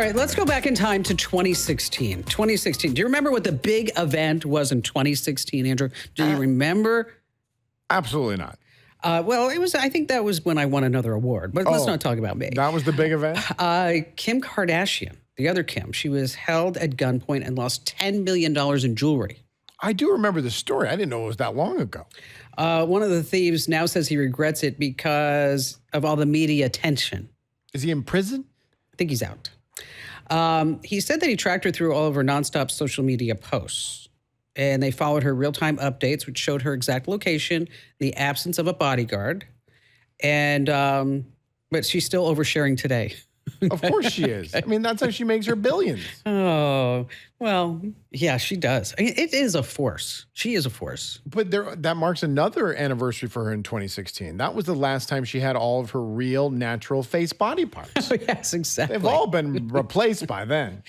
right, let's go back in time to 2016. 2016. Do you remember what the big event was in 2016, Andrew? Do you remember? Absolutely not. Well, it was. I think that was when I won another award. But let's not talk about me. That was the big event? Kim Kardashian, the other Kim, she was held at gunpoint and lost $10 million in jewelry. I do remember the story. I didn't know it was that long ago. One of the thieves now says he regrets it because of all the media attention. Is he in prison? I think he's out. He said that he tracked her through all of her nonstop social media posts. And they followed her real-time updates, which showed her exact location, the absence of a bodyguard. And but she's still oversharing today. Of course she is. I mean, that's how she makes her billions. Oh, well, yeah, she does. I mean, it is a force. She is a force. But that marks another anniversary for her in 2016. That was the last time she had all of her real, natural face body parts. Oh, yes, exactly. They've all been replaced by then.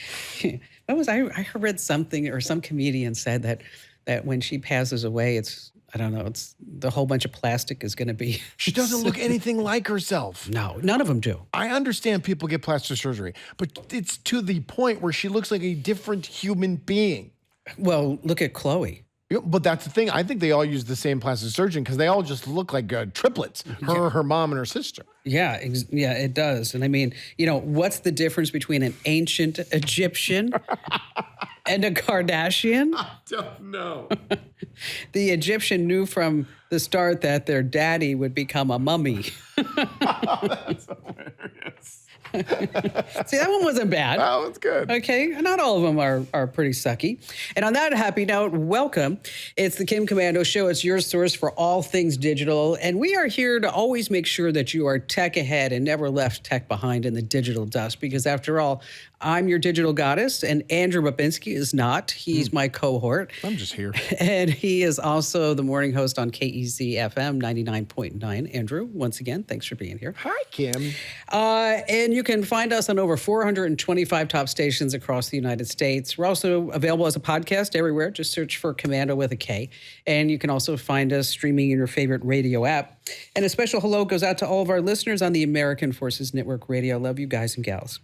I read something, or some comedian said that when she passes away, it's the whole bunch of plastic is going to be. She doesn't look anything like herself. No, none of them do. I understand people get plastic surgery, but it's to the point where she looks like a different human being. Well, look at Chloe. Yeah, but that's the thing. I think they all use the same plastic surgeon because they all just look like triplets, her mom, and her sister. Yeah, it does. And I mean, what's the difference between an ancient Egyptian and a Kardashian? I don't know. The Egyptian knew from the start that their daddy would become a mummy. That's hilarious. See, that one wasn't bad. That was good. Okay, not all of them are pretty sucky. And on that happy note, welcome. It's the Kim Komando Show. It's your source for all things digital. And we are here to always make sure that you are tech ahead and never left tech behind in the digital dust. Because after all, I'm your digital goddess, and Andrew Babinski is not. He's my cohort. I'm just here. And he is also the morning host on KEZ-FM 99.9. Andrew, once again, thanks for being here. Hi, Kim. And you can find us on over 425 top stations across the United States. We're also available as a podcast everywhere. Just search for Komando with a K. And you can also find us streaming in your favorite radio app. And a special hello goes out to all of our listeners on the American Forces Network Radio. Love you guys and gals.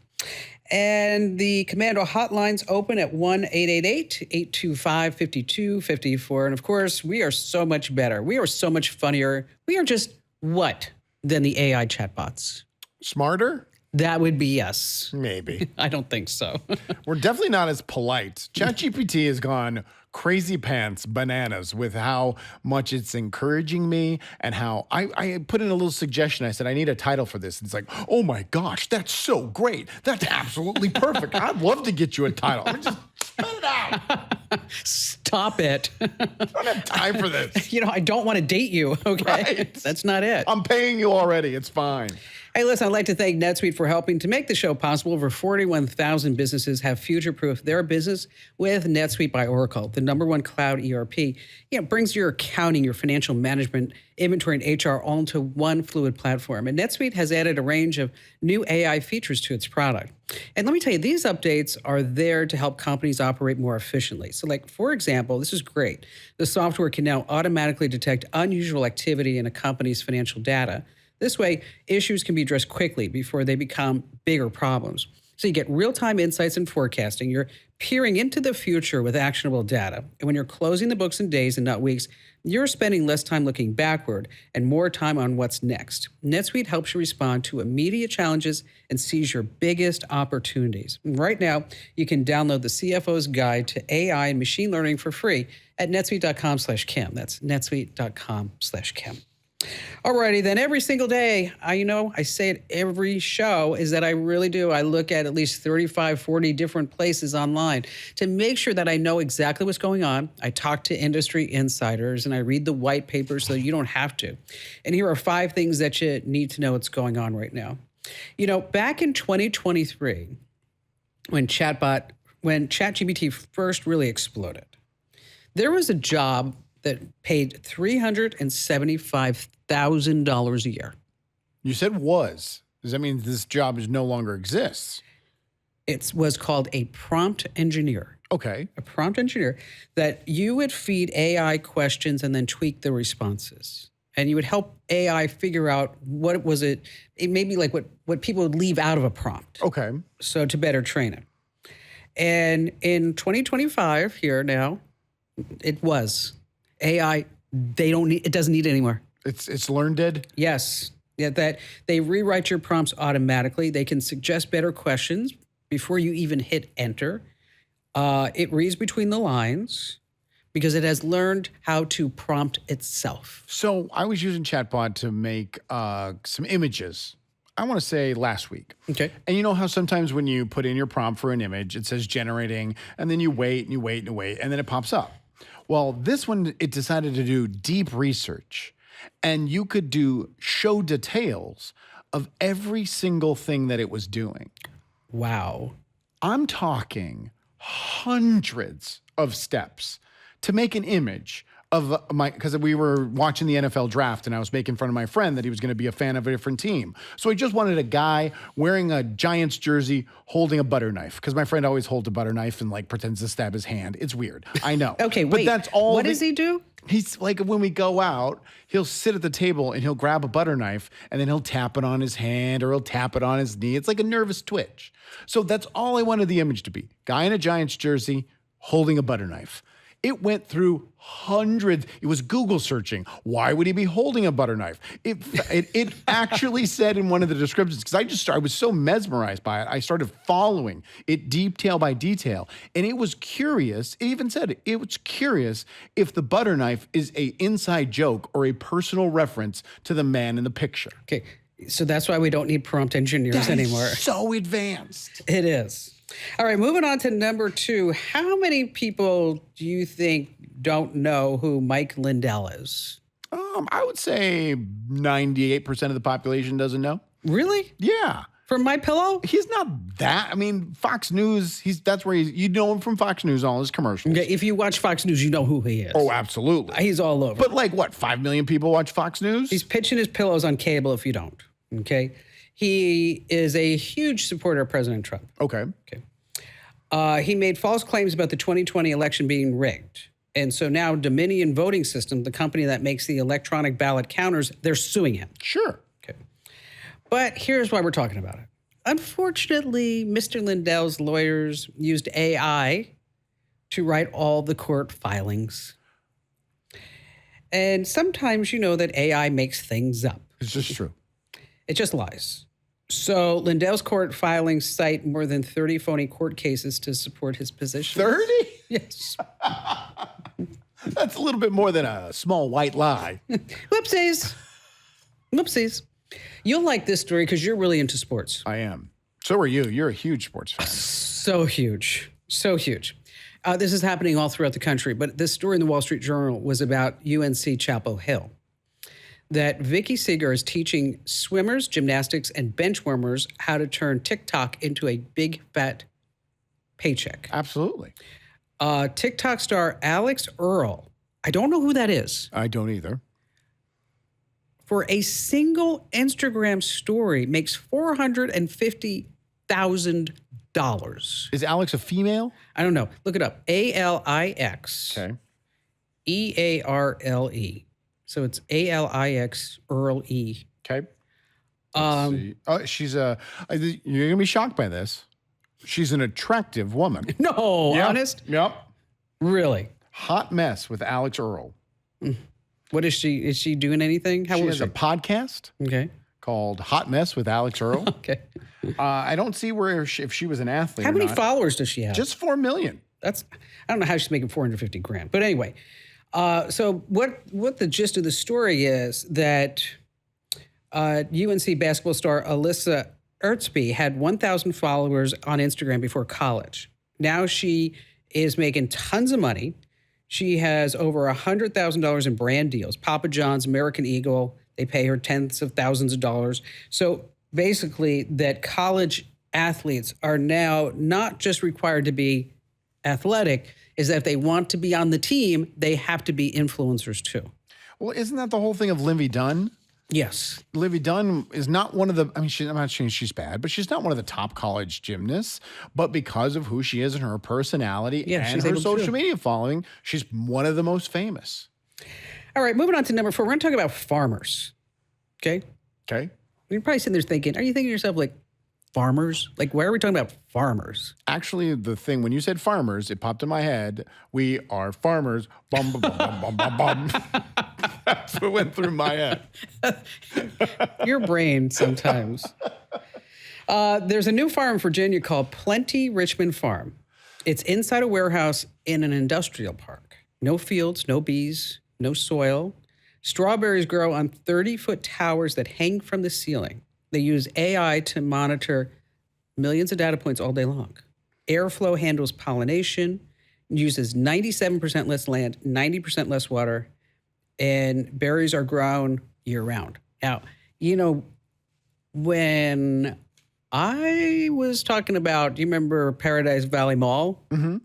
And the Komando hotline's open at 1-888-825-5254. And of course, we are so much better. We are so much funnier. We are just what than the AI chatbots? Smarter? That would be yes. Maybe. I don't think so. We're definitely not as polite. ChatGPT has gone crazy pants bananas with how much it's encouraging me, and how I put in a little suggestion. I said, I need a title for this. And it's like, oh my gosh, that's so great. That's absolutely perfect. I'd love to get you a title. I mean, just spit it out. Stop it. I don't have time for this. I don't want to date you, okay? Right. That's not it. I'm paying you already. It's fine. Hey, listen, I'd like to thank NetSuite for helping to make the show possible. Over 41,000 businesses have future-proofed their business with NetSuite by Oracle, the #1 cloud ERP. It brings your accounting, your financial management, inventory, and HR all into one fluid platform. And NetSuite has added a range of new AI features to its product. And let me tell you, these updates are there to help companies operate more efficiently. So like, for example, this is great. The software can now automatically detect unusual activity in a company's financial data. This way, issues can be addressed quickly before they become bigger problems. So you get real-time insights and forecasting. You're peering into the future with actionable data. And when you're closing the books in days and not weeks, you're spending less time looking backward and more time on what's next. NetSuite helps you respond to immediate challenges and seize your biggest opportunities. And right now, you can download the CFO's Guide to AI and Machine Learning for free at netsuite.com/Kim. That's netsuite.com/Kim. Alrighty, then every single day, I say it every show, is that I really do. I look at least 35, 40 different places online to make sure that I know exactly what's going on. I talk to industry insiders and I read the white papers so you don't have to. And here are 5 things that you need to know what's going on right now. Back in 2023, when ChatGPT first really exploded, there was a job that paid $375,000 a year. You said was. Does that mean this job no longer exists? It was called a prompt engineer. Okay. A prompt engineer that you would feed AI questions and then tweak the responses. and you would help AI figure out what was it. It may be like what people would leave out of a prompt. Okay. So to better train it. And in 2025 here now, it was AI. It doesn't need it anymore. It's learned it. Yes. Yeah, that they rewrite your prompts automatically. They can suggest better questions before you even hit enter. It reads between the lines because it has learned how to prompt itself. So I was using Chatbot to make some images. I want to say last week. Okay. And you know how sometimes when you put in your prompt for an image, it says generating, and then you wait and you wait and you wait, and then it pops up. Well, this one, it decided to do deep research, and you could do show details of every single thing that it was doing. Wow. I'm talking hundreds of steps to make an image of because we were watching the NFL draft and I was making fun of my friend that he was going to be a fan of a different team. So I just wanted a guy wearing a Giants jersey holding a butter knife because my friend always holds a butter knife and like pretends to stab his hand. It's weird. I know. Okay, but wait. that's all. What does he do? He's like, when we go out, he'll sit at the table and he'll grab a butter knife and then he'll tap it on his hand or he'll tap it on his knee. It's like a nervous twitch. So that's all I wanted the image to be. Guy in a Giants jersey holding a butter knife. It went through hundreds. It was Google searching. Why would he be holding a butter knife? It actually said in one of the descriptions, because I was so mesmerized by it, I started following it detail by detail. And it was curious. It even said it was curious if the butter knife is a inside joke or a personal reference to the man in the picture. Okay. So that's why we don't need prompt engineers anymore. So advanced. It is. All right, moving on to number 2. How many people do you think don't know who Mike Lindell is? I would say 98% of the population doesn't know. Really? Yeah. From My Pillow? He's not that. I mean, Fox News, that's where you know him from Fox News, all his commercials. Okay, if you watch Fox News, you know who he is. Oh, absolutely. He's all over. But like what, 5 million people watch Fox News? He's pitching his pillows on cable if you don't. Okay. He is a huge supporter of President Trump. Okay. He made false claims about the 2020 election being rigged. And so now Dominion Voting System, the company that makes the electronic ballot counters, they're suing him. Sure. Okay. But here's why we're talking about it. Unfortunately, Mr. Lindell's lawyers used AI to write all the court filings. And sometimes you know that AI makes things up. It's just true. It just lies. So Lindell's court filings cite more than 30 phony court cases to support his position. 30? Yes. That's a little bit more than a small white lie. Whoopsies. Whoopsies. You'll like this story because you're really into sports. I am. So are you. You're a huge sports fan. So huge. So huge. This is happening all throughout the country, but this story in the Wall Street Journal was about UNC Chapel Hill. That Vicky Seeger is teaching swimmers, gymnastics, and bench warmers how to turn TikTok into a big, fat paycheck. Absolutely. TikTok star Alex Earl, I don't know who that is. I don't either. For a single Instagram story, makes $450,000. Is Alex a female? I don't know. Look it up. ALIX. Okay. EARLE. So it's ALIX Earl E. Okay. Let's see. She's you're gonna be shocked by this. She's an attractive woman. No, Yep. honest? Yep. Really? Hot mess with Alex Earl. What is she? Is she doing anything? How She old has is a she? podcast Okay. called Hot Mess with Alex Earl. Okay. I don't see if she was an athlete. How or many not. followers does she have? Just 4 million. I don't know how she's making 450 grand. But anyway, so what the gist of the story is that UNC basketball star Alyssa Ertzby had 1,000 followers on Instagram before college. Now she is making tons of money. She has over $100,000 in brand deals. Papa John's, American Eagle, they pay her tens of thousands of dollars. So basically that college athletes are now not just required to be athletic, is that if they want to be on the team, they have to be influencers too. Well, isn't that the whole thing of Livy Dunn? Yes. Livy Dunn is not one of the, I'm not saying she's bad, but she's not one of the top college gymnasts. But because of who she is and her personality and she's her able to. social media following, she's one of the most famous. All right, moving on to number 4. We're going to talk about farmers. Okay? Okay. You're probably sitting there thinking, are you thinking to yourself, like, farmers? Like, why are we talking about farmers? Actually, the thing, when you said farmers, it popped in my head. We are farmers. Bum, bum, bum, bum, bum, bum, bum. That's what went through my head. Your brain sometimes. There's a new farm in Virginia called Plenty Richmond Farm. It's inside a warehouse in an industrial park. No fields, no bees, no soil. Strawberries grow on 30-foot towers that hang from the ceiling. They use AI to monitor millions of data points all day long. Airflow handles pollination, uses 97% less land, 90% less water, and berries are grown year-round. Now, you know, when I was talking about, do you remember Paradise Valley Mall? Mm-hmm.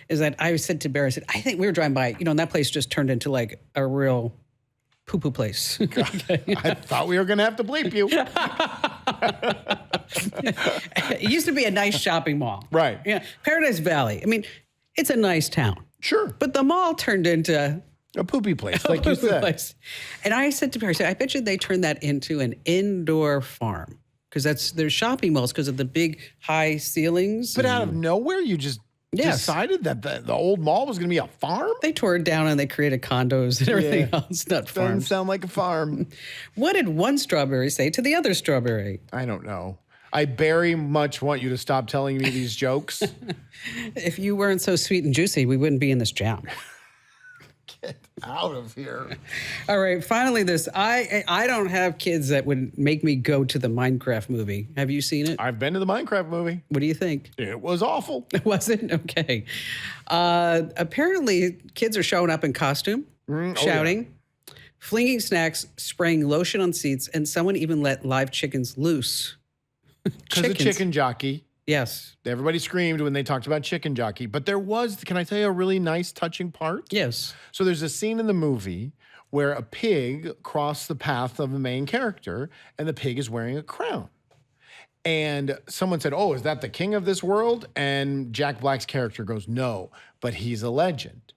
Is that I said to Barry, I said, I think we were driving by, and that place just turned into like a real poo-poo place. I thought we were going to have to bleep you. It used to be a nice shopping mall. Right. Yeah. Paradise Valley. I mean, it's a nice town. Sure. But the mall turned into a poopy place, like you said. Place. And I said to Barry, I bet you they turned that into an indoor farm. Because there's shopping malls because of the big high ceilings. But out of nowhere, you just decided that the old mall was going to be a farm? They tore it down and they created condos and everything else, not farms. Doesn't sound like a farm. What did one strawberry say to the other strawberry? I don't know. I very much want you to stop telling me these jokes. If you weren't so sweet and juicy, we wouldn't be in this jam. Get out of here. All right, finally this. I don't have kids that would make me go to the Minecraft movie. Have you seen it? I've been to the Minecraft movie. What do you think? It was awful. Was it? Okay. Apparently, kids are showing up in costume, shouting, flinging snacks, spraying lotion on seats, and someone even let live chickens loose. Because of Chicken Jockey. Yes. Everybody screamed when they talked about Chicken Jockey. But there was, can I tell you a really nice, touching part? Yes. So there's a scene in the movie where a pig crossed the path of the main character, and the pig is wearing a crown. And someone said, oh, is that the king of this world? And Jack Black's character goes, no, but he's a legend.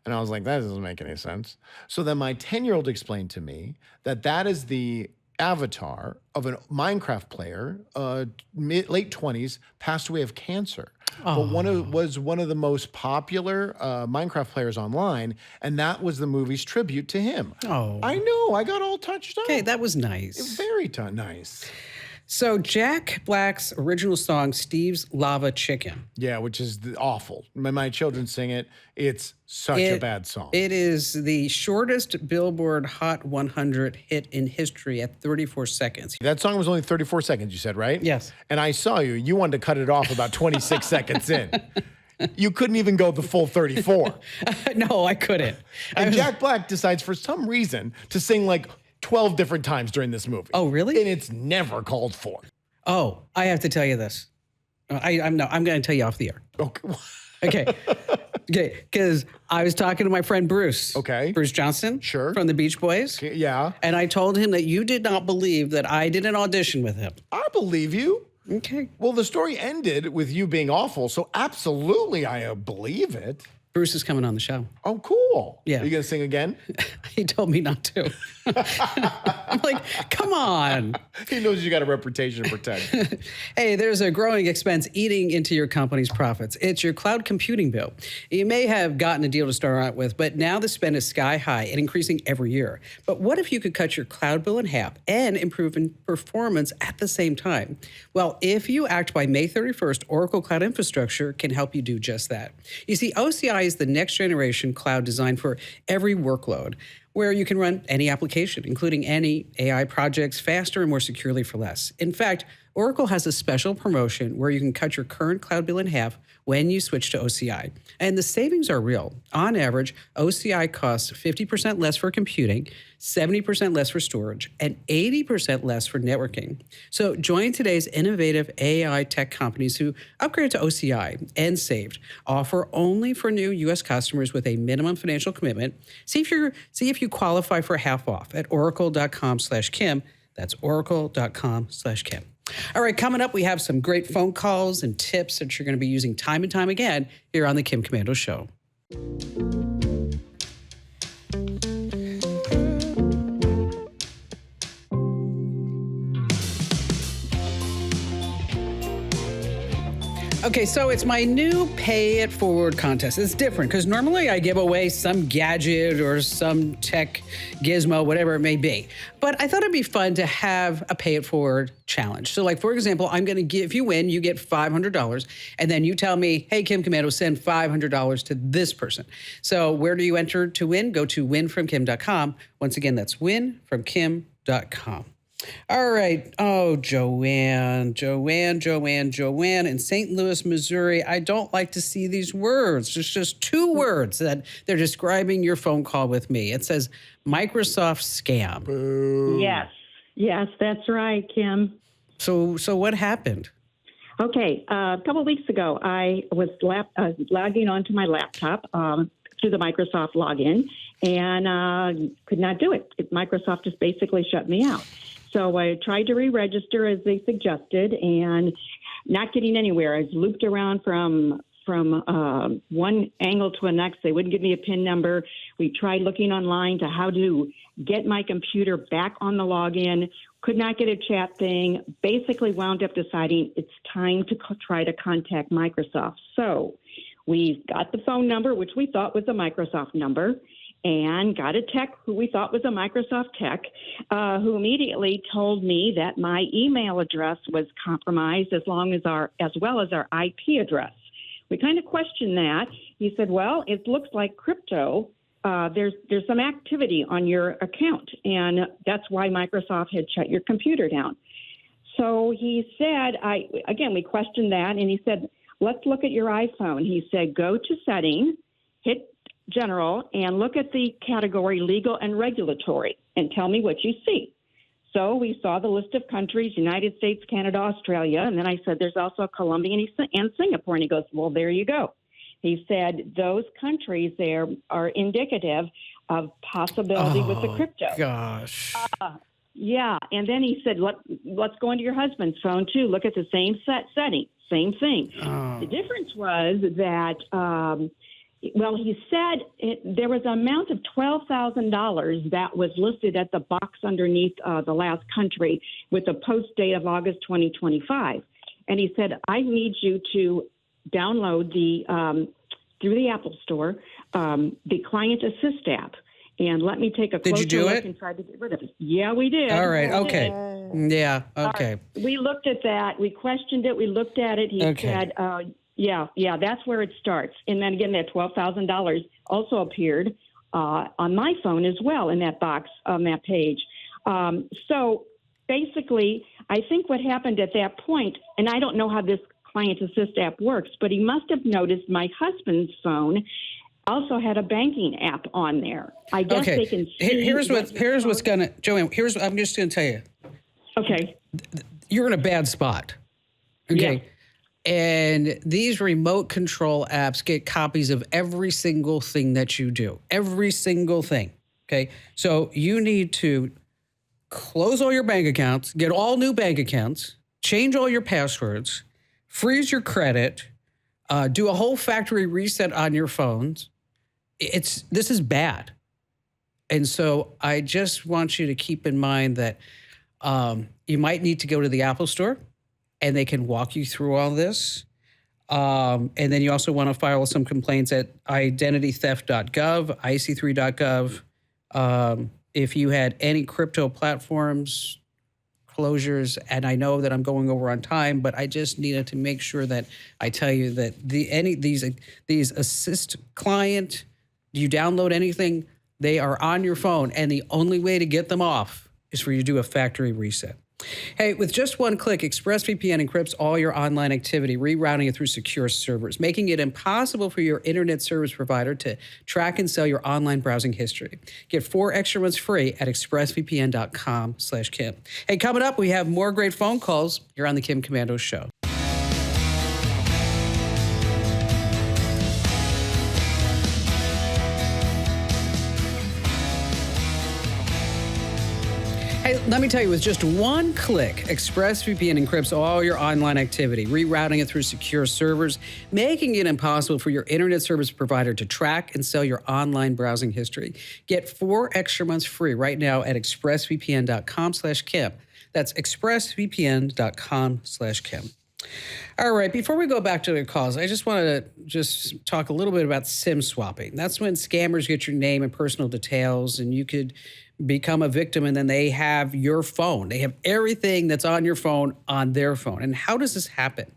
And I was like, that doesn't make any sense. So then my 10-year-old explained to me that that is the avatar of a Minecraft player, late 20s, passed away of cancer. But was one of the most popular Minecraft players online, and that was the movie's tribute to him. Oh. I know. I got all touched up. Okay, that was nice. It was very nice. So Jack Black's original song, Steve's Lava Chicken. Yeah, which is awful. My children sing it. It's such a bad song. It is the shortest Billboard Hot 100 hit in history at 34 seconds. That song was only 34 seconds, you said, right? Yes. And I saw you. You wanted to cut it off about 26 seconds in. You couldn't even go the full 34. No, I couldn't. And Jack Black decides for some reason to sing like 12 different times during this movie. Oh, really? And it's never called for. Oh, I have to tell you this. I'm going to tell you off the air. Okay. Okay, because I was talking to my friend Bruce. Okay. Bruce Johnson. Sure. From the Beach Boys. Okay, yeah. And I told him that you did not believe that I did an audition with him. I believe you. Okay. Well, the story ended with you being awful, so absolutely I believe it. Bruce is coming on the show. Oh, cool. Yeah. Are you going to sing again? He told me not to. I'm like, come on. He knows you got a reputation to protect. Hey, there's a growing expense eating into your company's profits. It's your cloud computing bill. You may have gotten a deal to start out with, but now the spend is sky high and increasing every year. But what if you could cut your cloud bill in half and improve in performance at the same time? Well, if you act by May 31st, Oracle Cloud Infrastructure can help you do just that. You see, OCI is the next generation cloud designed for every workload, where you can run any application, including any AI projects, faster and more securely for less. In fact, Oracle has a special promotion where you can cut your current cloud bill in half when you switch to OCI. And the savings are real. On average, OCI costs 50% less for computing, 70% less for storage, and 80% less for networking. So join today's innovative AI tech companies who upgraded to OCI and saved. Offer only for new U.S. customers with a minimum financial commitment. See if you qualify for half off at oracle.com/Kim. That's oracle.com/Kim. All right, coming up, we have some great phone calls and tips that you're going to be using time and time again here on the Kim Komando Show. Okay, so it's my new Pay It Forward contest. It's different because normally I give away some gadget or some tech gizmo, whatever it may be. But I thought it'd be fun to have a Pay It Forward challenge. So, like, for example, I'm going to give, if you win, you get $500. And then you tell me, hey, Kim Komando, send $500 to this person. So, where do you enter to win? Go to winfromkim.com. Once again, that's winfromkim.com. All right. Oh, Joanne in St. Louis, Missouri. I don't like to see these words. There's just two words that they're describing your phone call with me. It says Microsoft scam. Boo. Yes, that's right, Kim. So what happened? Okay, a couple of weeks ago, I was logging onto my laptop through the Microsoft login and could not do it. Microsoft just basically shut me out. So I tried to re-register as they suggested and not getting anywhere. I was looped around from one angle to the next. They wouldn't give me a PIN number. We tried looking online to how to get my computer back on the login. Could not get a chat thing. Basically wound up deciding it's time to try to contact Microsoft. So we got the phone number, which we thought was a Microsoft number, and got a tech who we thought was a Microsoft tech, who immediately told me that my email address was compromised as well as our IP address. We kind of questioned that. He said, well, it looks like crypto. There's some activity on your account, and that's why Microsoft had shut your computer down. So he said, we questioned that, and he said, let's look at your iPhone. He said, go to settings, hit general, and look at the category legal and regulatory and tell me what you see. So we saw the list of countries, United States, Canada, Australia, and then I said, there's also Colombia and Singapore. And he goes, well, there you go. He said, those countries there are indicative of possibility with the crypto. Gosh. Yeah. And then he said, let's go into your husband's phone, too. Look at the same setting, same thing. The difference was that he said there was an amount of $12,000 that was listed at the box underneath the last country with a post date of August 2025. And he said, I need you to download through the Apple Store the Client Assist app. And let me take a closer look and try to get rid of it. Yeah, we did. All right. Okay. Yeah. Okay. We looked at that. We questioned it. We looked at it. He said, yeah, that's where it starts. And then again, that $12,000 also appeared on my phone as well in that box on that page. So basically, I think what happened at that point, and I don't know how this Client Assist app works, but he must have noticed my husband's phone also had a banking app on there. I guess they can see. Here's what's gonna, Joanne. I'm just gonna tell you. Okay. You're in a bad spot. Okay. Yeah. And these remote control apps get copies of every single thing that you do. Every single thing. Okay. So you need to close all your bank accounts, get all new bank accounts, change all your passwords, freeze your credit, do a whole factory reset on your phones. This is bad. And so I just want you to keep in mind that you might need to go to the Apple Store and they can walk you through all this. And then you also want to file some complaints at identitytheft.gov, ic3.gov. If you had any crypto platforms closures, and I know that I'm going over on time, but I just needed to make sure that I tell you that these assist client, you download anything, they are on your phone, and the only way to get them off is for you to do a factory reset. Hey, with just one click, ExpressVPN encrypts all your online activity, rerouting it through secure servers, making it impossible for your internet service provider to track and sell your online browsing history. Get 4 extra months free at expressvpn.com/Kim. Hey, coming up, we have more great phone calls. You're on the Kim Komando Show. Hey, let me tell you, with just one click, ExpressVPN encrypts all your online activity, rerouting it through secure servers, making it impossible for your internet service provider to track and sell your online browsing history. Get 4 extra months free right now at expressvpn.com/Kim. That's expressvpn.com/Kim. All right. Before we go back to the calls, I just wanted to just talk a little bit about SIM swapping. That's when scammers get your name and personal details, and you could become a victim, and then they have your phone. They have everything that's on your phone on their phone. And how does this happen?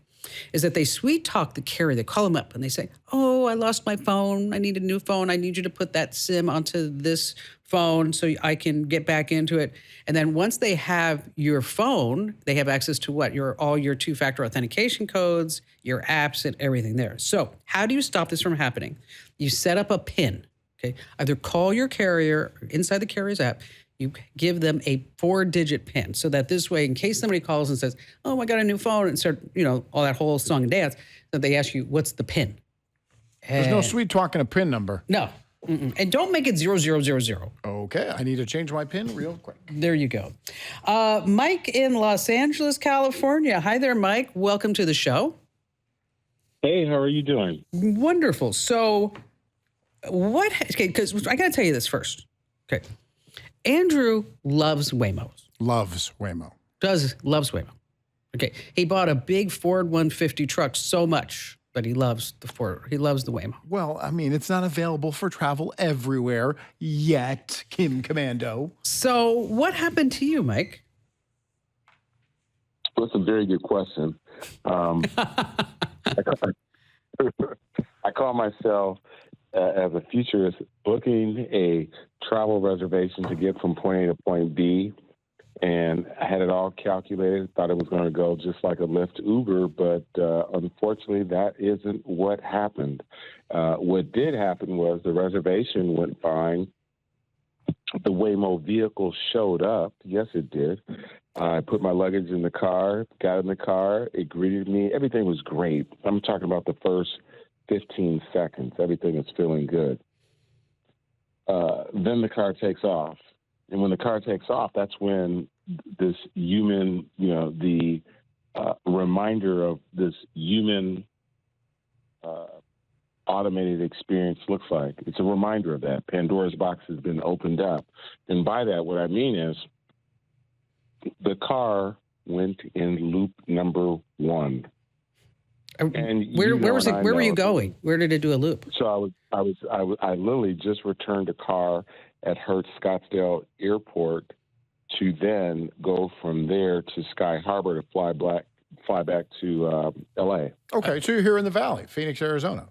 Is that they sweet talk the carrier. They call them up and they say, "Oh, I lost my phone. I need a new phone. I need you to put that SIM onto this phone so I can get back into it." And then once they have your phone, they have access to what? All your two-factor authentication codes, your apps, and everything there. So how do you stop this from happening? You set up a PIN. Okay. Either call your carrier or inside the carrier's app. You give them a 4-digit PIN so that this way, in case somebody calls and says, "Oh, I got a new phone," and start, all that whole song and dance, that they ask you, "What's the PIN?" There's no sweet talking a PIN number. No. Mm-mm. And don't make it 0000. Okay, I need to change my PIN real quick. There you go. Mike in Los Angeles, California. Hi there, Mike. Welcome to the show. Hey, how are you doing? Wonderful. So okay, because I got to tell you this first. Okay. Andrew loves Waymos. Loves Waymo. Loves Waymo. Okay. He bought a big Ford 150 truck so much that he loves the Ford. He loves the Waymo. Well, I mean, it's not available for travel everywhere yet, Kim Komando. So what happened to you, Mike? Well, that's a very good question. I call myself as a futurist booking a travel reservation to get from point A to point B. And I had it all calculated, thought it was going to go just like a Lyft Uber, but unfortunately, that isn't what happened. What did happen was the reservation went fine. The Waymo vehicle showed up. Yes, it did. I put my luggage in the car, got in the car. It greeted me. Everything was great. I'm talking about the first 15 seconds. Everything is feeling good. Then the car takes off. And when the car takes off, that's when this human, the reminder of this human automated experience looks like. It's a reminder of that. Pandora's box has been opened up. And by that, what I mean is the car went in loop number 1. And where were you going? Where did it do a loop? So I literally just returned a car at Hertz Scottsdale Airport to then go from there to Sky Harbor to fly back to L.A. Okay, so you're here in the Valley, Phoenix, Arizona.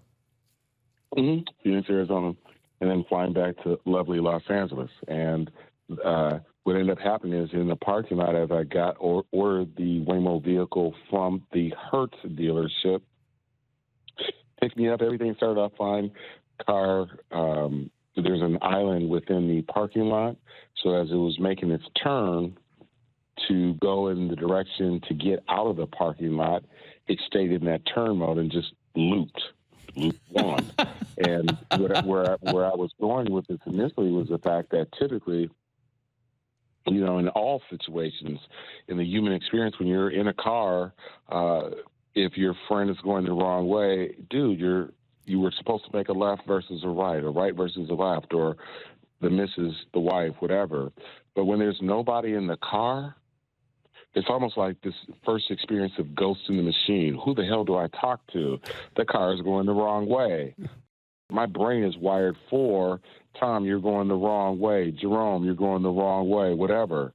Mm-hmm. Phoenix, Arizona, and then flying back to lovely Los Angeles. And what ended up happening is in the parking lot as I ordered the Waymo vehicle from the Hertz dealership, picked me up, everything started off fine. Car, there's an island within the parking lot. So as it was making its turn to go in the direction to get out of the parking lot, it stayed in that turn mode and just looped on. And where I was going with this initially was the fact that typically, in all situations, in the human experience, when you're in a car, if your friend is going the wrong way, dude, you were supposed to make a left versus a right versus a left, or the missus, the wife, whatever. But when there's nobody in the car, it's almost like this first experience of Ghost in the Machine. Who the hell do I talk to? The car is going the wrong way. My brain is wired for, Tom, you're going the wrong way. Jerome, you're going the wrong way, whatever.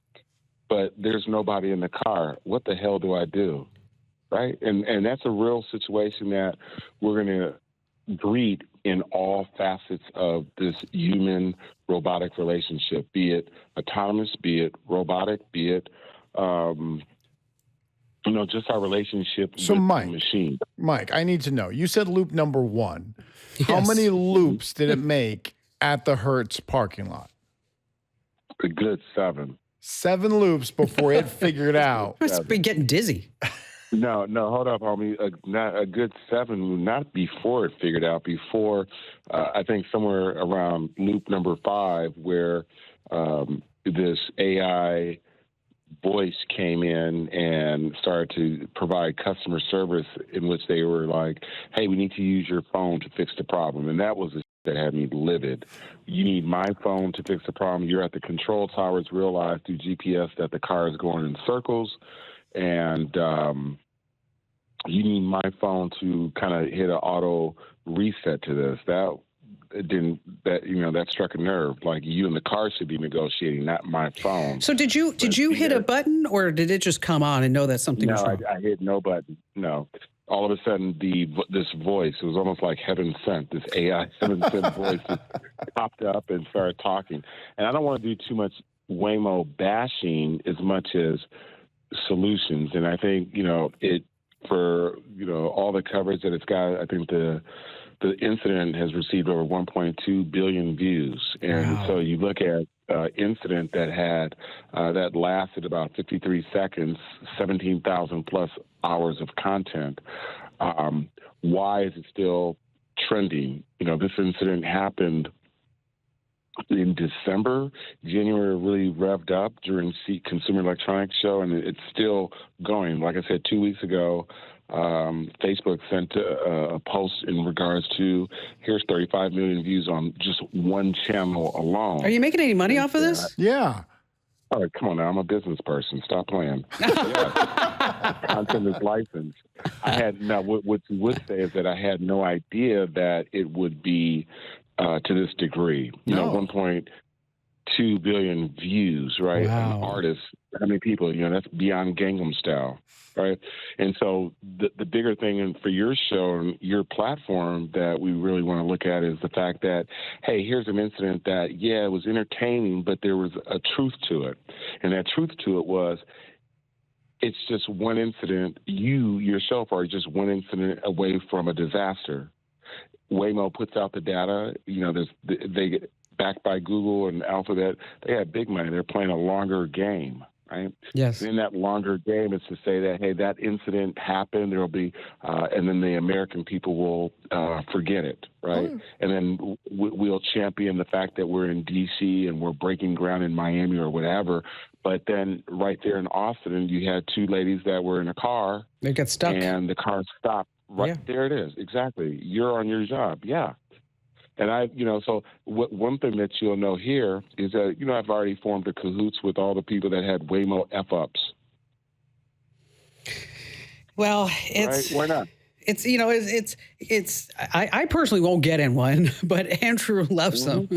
But there's nobody in the car. What the hell do I do? Right? And that's a real situation that we're going to greet in all facets of this human robotic relationship, be it autonomous, be it robotic, be it just our relationship with the machine. Mike, I need to know. You said loop number 1. Yes. How many loops did it make at the Hertz parking lot? A good 7. 7 loops before it figured out. Must be getting dizzy. No, hold up, homie. Not a good 7, not before it figured out. Before, I think somewhere around loop number 5, where this AI voice came in and started to provide customer service, in which they were like, "Hey, we need to use your phone to fix the problem," and that was that had me livid. You need my phone to fix the problem. You're at the control towers. Realize through GPS that the car is going in circles. And you need my phone to kind of hit an auto reset to this. That struck a nerve. Like, you and the car should be negotiating, not my phone. So did you hit a button, or did it just come on and know that something was wrong? No, I hit no button. No. All of a sudden, this voice, it was almost like heaven sent. This AI heaven sent voice just popped up and started talking. And I don't want to do too much Waymo bashing as much as solutions. And I think, for all the coverage that it's got, I think the incident has received over 1.2 billion views. And Wow. so you look at incident that lasted about 53 seconds, 17,000 plus hours of content. Why is it still trending? This incident happened in December. January really revved up during Consumer Electronics Show, and it's still going. Like I said, 2 weeks ago, Facebook sent a post in regards to, here's 35 million views on just one channel alone. Are you making any money off of this? Yeah. All right, come on now. I'm a business person. Stop playing. Content is licensed. What you would say is that I had no idea that it would be to this degree. 1.2 billion views, right? Wow. An artist, how many people? That's beyond Gangnam Style, right? And so the bigger thing for your show and your platform that we really want to look at is the fact that, hey, here's an incident that, it was entertaining, but there was a truth to it. And that truth to it was, it's just one incident. You yourself are just one incident away from a disaster. Waymo puts out the data. They get backed by Google and Alphabet. They have big money. They're playing a longer game, right? Yes. In that longer game, it's to say that, hey, that incident happened. There will be, and then the American people will forget it, right? And then we'll champion the fact that we're in D.C. and we're breaking ground in Miami or whatever. But then right there in Austin, you had two ladies that were in a car. They got stuck. And the car stopped. Right there it is. Exactly. You're on your job. Yeah. And so one thing that you'll know here is that, I've already formed a cahoots with all the people that had Waymo F-ups. Well, it's... Right? Why not? I personally won't get in one, but Andrew loves them,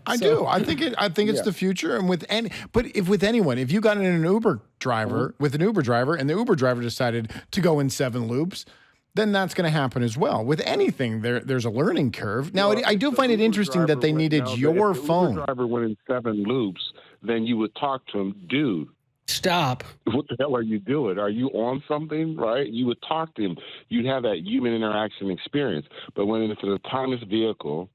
I do. I think it's the future. And with anyone, if you got in an Uber driver with an Uber driver and the Uber driver decided to go in 7 loops, then that's going to happen as well. With anything, there's a learning curve. Now, I do find it interesting that they needed your phone. If the Uber driver went in 7 loops, then you would talk to him, dude. Stop. What the hell are you doing? Are you on something, right? You would talk to him. You'd have that human interaction experience. But when it's an autonomous vehicle,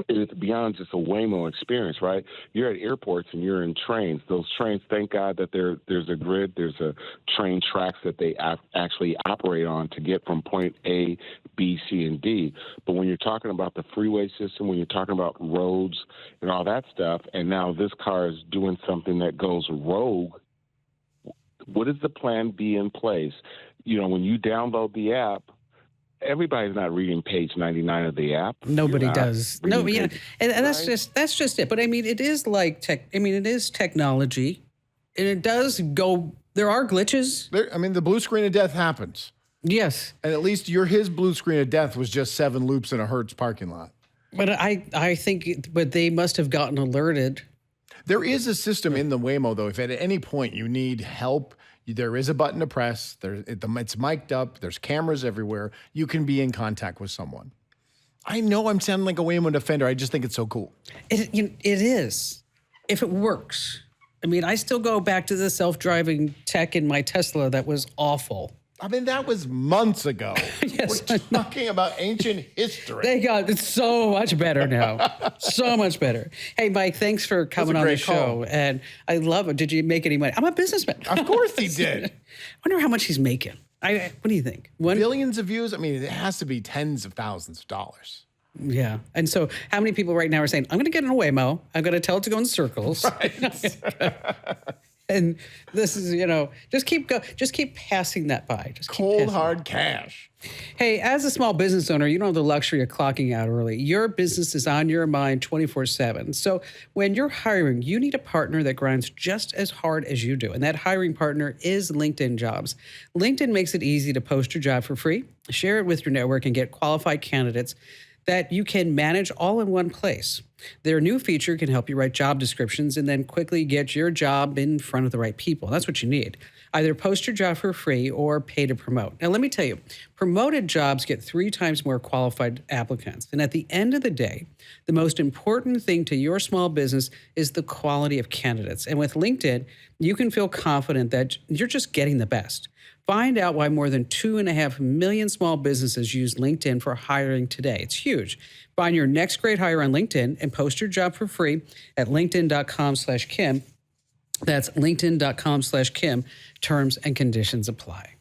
it's beyond just a Waymo experience, right? You're at airports and you're in trains. Those trains, thank God that there's a grid, there's a train tracks that they actually operate on to get from point A, B, C, and D. But when you're talking about the freeway system, when you're talking about roads and all that stuff, and now this car is doing something that goes rogue, what is the plan B in place? When you download the app, everybody's not reading page 99 of the app. Nobody does. No, and that's just it. But I mean, it is like it is technology, and it does go. There are glitches. The blue screen of death happens. Yes, and at least his blue screen of death was just 7 loops in a Hertz parking lot. But I think, but they must have gotten alerted. There is a system in the Waymo, though. If at any point you need help, there is a button to press. It's mic'd up. There's cameras everywhere. You can be in contact with someone. I know I'm sounding like a Waymo defender. I just think it's so cool. It is. If it works. I still go back to the self-driving tech in my Tesla that was awful. That was months ago. Yes, we're talking about ancient history. It's so much better now. So much better. Hey, Mike, thanks for coming on the show. And I love it. Did you make any money? I'm a businessman. Of course he did. I wonder how much he's making. What do you think? Billions of views? It has to be tens of thousands of dollars. Yeah. And so how many people right now are saying, I'm going to get in a Waymo. I'm going to tell it to go in circles. Right. And this is, just keep passing that by. Just keep Cold, passing. hard cash. Hey, as a small business owner, you don't have the luxury of clocking out early. Your business is on your mind 24/7. So when you're hiring, you need a partner that grinds just as hard as you do. And that hiring partner is LinkedIn Jobs. LinkedIn makes it easy to post your job for free, share it with your network, and get qualified candidates that you can manage all in one place. Their new feature can help you write job descriptions and then quickly get your job in front of the right people. That's what you need. Either post your job for free or pay to promote. Now, let me tell you, promoted jobs get 3 times more qualified applicants. And at the end of the day, the most important thing to your small business is the quality of candidates. And with LinkedIn, you can feel confident that you're just getting the best. Find out why more than 2.5 million small businesses use LinkedIn for hiring today. It's huge. Find your next great hire on LinkedIn and post your job for free at linkedin.com/Kim. That's linkedin.com/Kim. Terms and conditions apply.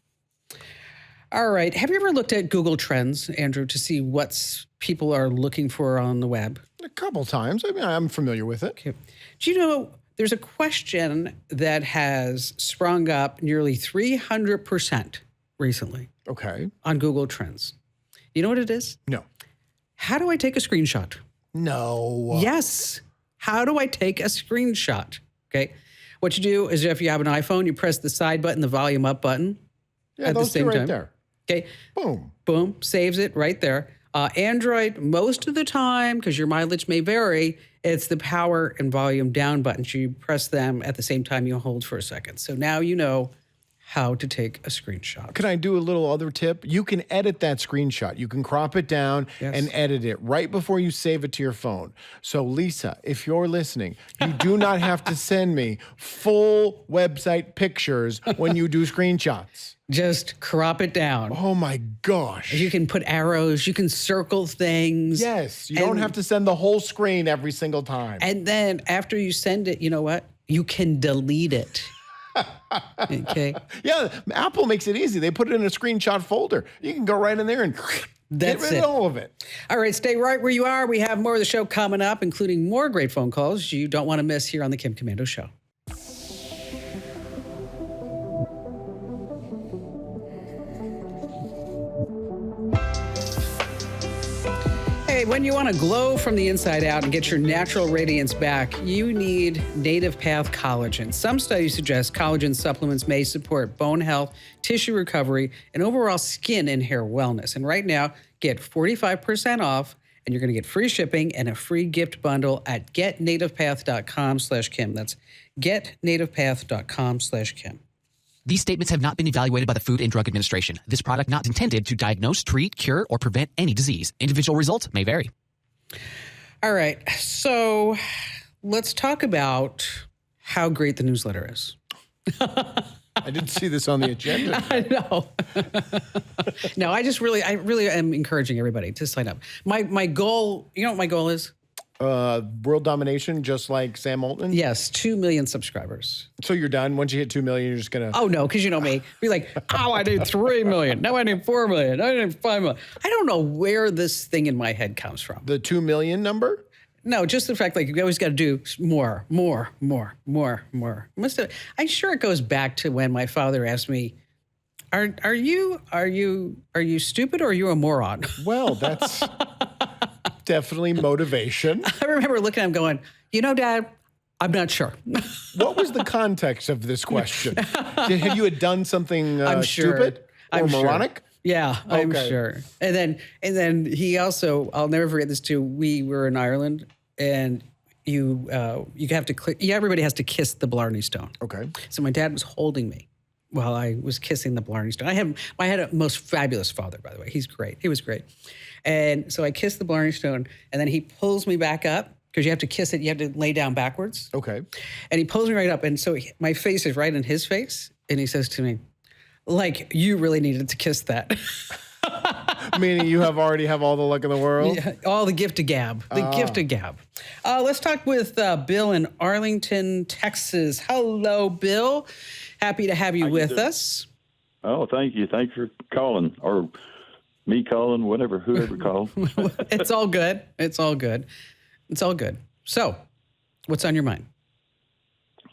All right. Have you ever looked at Google Trends, Andrew, to see what people are looking for on the web? A couple times. I mean, I'm familiar with it. Okay. Do you know there's a question that has sprung up nearly 300% recently Okay. on Google Trends? You know what it is? No. How do I take a screenshot? No. Yes. How do I take a screenshot? Okay. What you do is if you have an iPhone, you press the side button, the volume up button Yeah, at the those two same right time. there. Okay. Boom. Boom. Saves it right there. Android, most of the time, because your mileage may vary, it's the power and volume down buttons. You press them at the same time you hold for a second. So now you know how to take a screenshot. Can I do a little other tip? You can edit that screenshot. You can crop it down and edit it right before you save it to your phone. So, Lisa, if you're listening, you do not have to send me full website pictures when you do screenshots. Just crop it down. Oh my gosh. You can put arrows, you can circle things. Yes, you don't have to send the whole screen every single time. And then after you send it, you know what? You can delete it. Okay. Yeah, Apple makes it easy. They put it in a screenshot folder. You can go right in there and get rid of all of it. All right, stay right where you are. We have more of the show coming up, including more great phone calls you don't want to miss here on the Kim Komando Show. Hey, when you want to glow from the inside out and get your natural radiance back, you need Native Path Collagen. Some studies suggest collagen supplements may support bone health, tissue recovery, and overall skin and hair wellness. And right now, get 45% off, and you're going to get free shipping and a free gift bundle at getnativepath.com/Kim. That's getnativepath.com/Kim. These statements have not been evaluated by the Food and Drug Administration. This product not intended to diagnose, treat, cure, or prevent any disease. Individual results may vary. All right. So let's talk about how great the newsletter is. I didn't see this on the agenda. I know. No, I really am encouraging everybody to sign up. My goal, you know what my goal is? World domination, just like Sam Moulton? Yes, 2 million subscribers. So you're done? Once you hit 2 million, you're just going to... Oh, no, because you know me. Be like, oh, I need 3 million. Now I need 4 million. I need 5 million. I don't know where this thing in my head comes from. The 2 million number? No, just the fact, like, you always got to do more. I'm sure it goes back to when my father asked me, are you stupid or are you a moron? Well, that's definitely motivation. I remember looking at him going, Dad, I'm not sure. What was the context of this question? Had you done something I'm sure. stupid or I'm moronic? Sure. Yeah, I'm Okay. sure. And then he also, I'll never forget this too. We were in Ireland, and you have to click. Yeah, everybody has to kiss the Blarney Stone. Okay. So my dad was holding me while I was kissing the Blarney Stone. I had a most fabulous father, by the way. He's great. He was great. And so I kissed the Blarney Stone, and then he pulls me back up because you have to kiss it. You have to lay down backwards. Okay. And he pulls me right up, and so my face is right in his face, and he says to me, like, you really needed to kiss that. Meaning you already have all the luck in the world? Yeah, all the gift of gab. The gift of gab. Let's talk with Bill in Arlington, Texas. Hello, Bill. Happy to have you with us. Oh, thank you. Thanks for calling, or me calling, whoever called. It's all good. It's all good. It's all good. So, what's on your mind?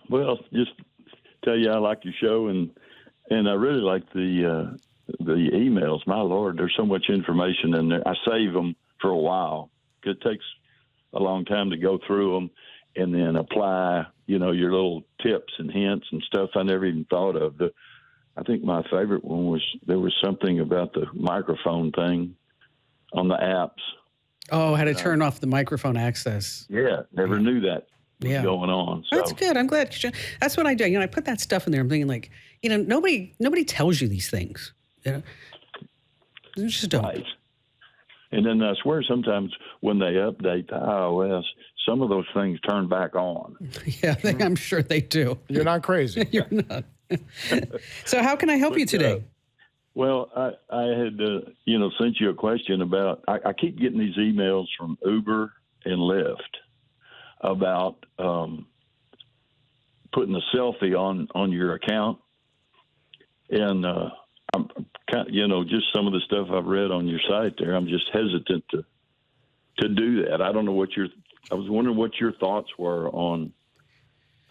Well, just tell you I like your show, and I really like the emails. My Lord, there's so much information in there. I save them for a while because it takes a long time to go through them and then apply, your little tips and hints and stuff I never even thought of. I think my favorite one was there was something about the microphone thing on the apps. Oh, how to turn off the microphone access. Yeah, never knew that was going on. So. That's good. I'm glad. That's what I do. I put that stuff in there. I'm thinking like, nobody tells you these things. You just don't. Right. And then I swear sometimes when they update the iOS, some of those things turn back on. Yeah, I'm sure they do. You're not crazy. You're not. So how can I help you today? Well, I had, sent you a question about, I keep getting these emails from Uber and Lyft about putting a selfie on your account. And I'm kind of, just some of the stuff I've read on your site there, I'm just hesitant to do that. I don't know I was wondering what your thoughts were on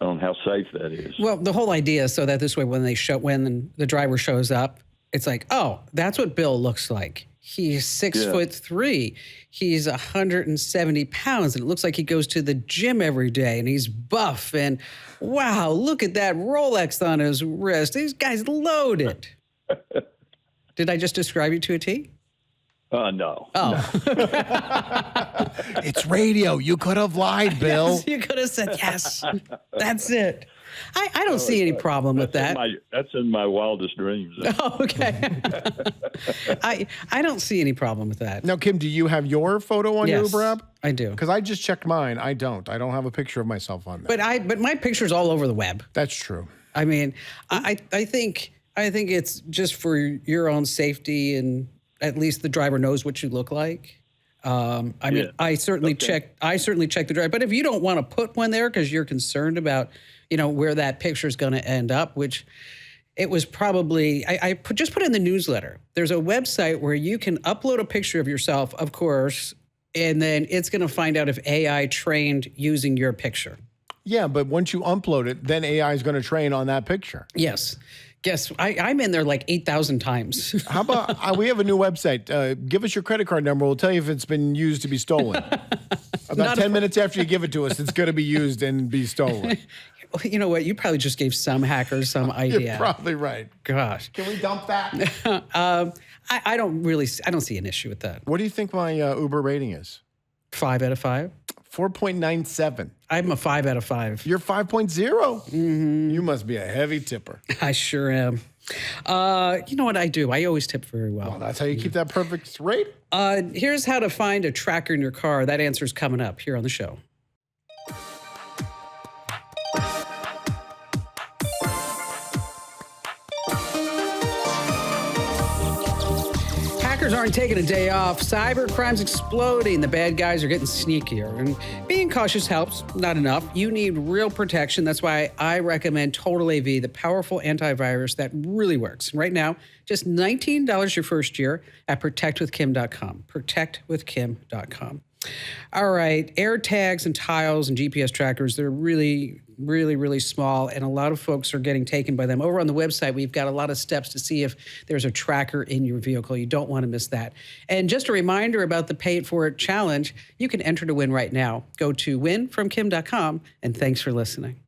how safe that is. Well, the whole idea is so that this way when the driver shows up, it's like, oh, that's what Bill looks like. He's 6'3". He's 170 pounds, and it looks like he goes to the gym every day, and he's buff. And wow, look at that Rolex on his wrist. These guys loaded. Did I just describe you to a T? No. Oh. No. It's radio. You could have lied, Bill. Yes, you could have said yes. That's it. I don't see any problem with that. That's in my wildest dreams. Oh, okay. I don't see any problem with that. Now, Kim, do you have your photo on your Yes, Uber app? I do. Because I just checked mine. I don't. I don't have a picture of myself on there. But my picture's all over the web. That's true. I mean, I think it's just for your own safety, and at least the driver knows what you look like. I certainly check the driver. But if you don't want to put one there because you're concerned about, where that picture is going to end up, which it was probably, just put in the newsletter. There's a website where you can upload a picture of yourself, of course, and then it's going to find out if AI trained using your picture. Yeah, but once you upload it, then AI is going to train on that picture. Yes. Guess I'm in there like 8,000 times. How about we have a new website? Give us your credit card number. We'll tell you if it's been used to be stolen. About 10 minutes after you give it to us, it's going to be used and be stolen. You know what? You probably just gave some hackers some idea. You're probably right. Gosh. Can we dump that? I don't see an issue with that. What do you think my Uber rating is? 5 out of 5. 4.97. I'm a 5 out of 5. You're 5.0. Mm-hmm. You must be a heavy tipper. I sure am. You know what I do? I always tip very well. Well, that's how you keep that perfect rate. Here's how to find a tracker in your car. That answer's coming up here on the show. Hackers aren't taking a day off. Cyber crime's exploding. The bad guys are getting sneakier. And being cautious helps, not enough. You need real protection. That's why I recommend Total AV, the powerful antivirus that really works. And right now, just $19 your first year at protectwithkim.com. Protectwithkim.com. All right, air tags and tiles and GPS trackers, they're really, really, really small, and a lot of folks are getting taken by them. Over on the website, we've got a lot of steps to see if there's a tracker in your vehicle. You don't want to miss that. And just a reminder about the Pay It For It challenge, you can enter to win right now. Go to winfromkim.com, and thanks for listening.